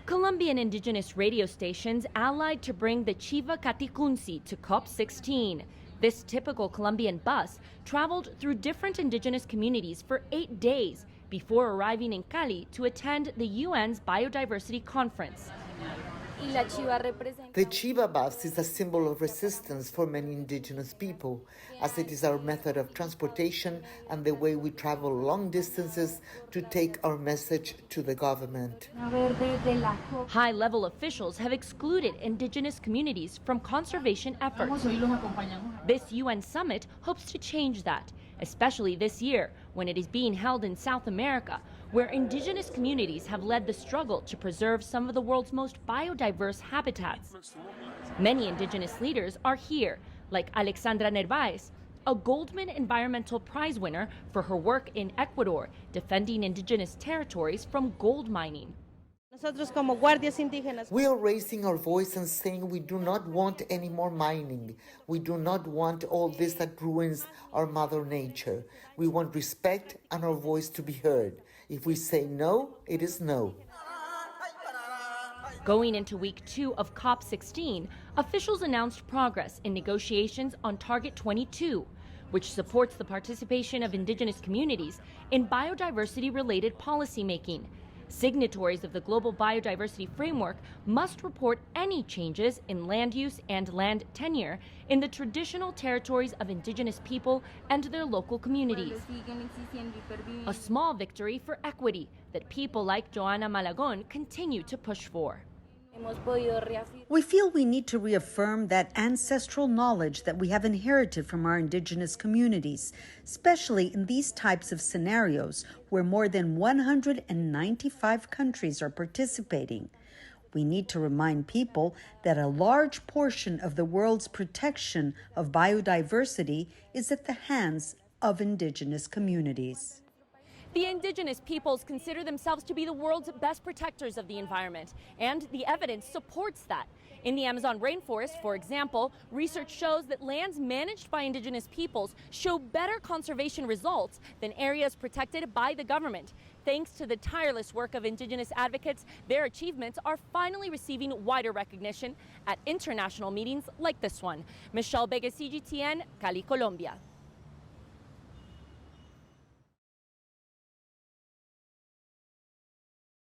Colombian indigenous radio stations allied to bring the Chiva Caticunsi to COP16. This typical Colombian bus traveled through different indigenous communities for 8 days before arriving in Cali to attend the UN's Biodiversity Conference. The Chiva bus is a symbol of resistance for many indigenous people, as it is our method of transportation and the way we travel long distances to take our message to the government. High-level officials have excluded indigenous communities from conservation efforts. This UN summit hopes to change that, especially this year when it is being held in South America, where indigenous communities have led the struggle to preserve some of the world's most biodiverse habitats. Many indigenous leaders are here, like Alexandra Nervaez, a Goldman Environmental Prize winner for her work in Ecuador, defending indigenous territories from gold mining. We are raising our voice and saying we do not want any more mining. We do not want all this that ruins our Mother Nature. We want respect and our voice to be heard. If we say no, it is no. Going into week 2 of COP16, officials announced progress in negotiations on Target 22, which supports the participation of indigenous communities in biodiversity-related policymaking. Signatories of the Global Biodiversity Framework must report any changes in land use and land tenure in the traditional territories of indigenous people and their local communities. A small victory for equity that people like Joana Malagon continue to push for. We feel we need to reaffirm that ancestral knowledge that we have inherited from our indigenous communities, especially in these types of scenarios where more than 195 countries are participating. We need to remind people that a large portion of the world's protection of biodiversity is at the hands of indigenous communities. The indigenous peoples consider themselves to be the world's best protectors of the environment, and the evidence supports that. In the Amazon rainforest, for example, research shows that lands managed by indigenous peoples show better conservation results than areas protected by the government. Thanks to the tireless work of indigenous advocates, their achievements are finally receiving wider recognition at international meetings like this one. Michelle Begue, CGTN, Cali, Colombia.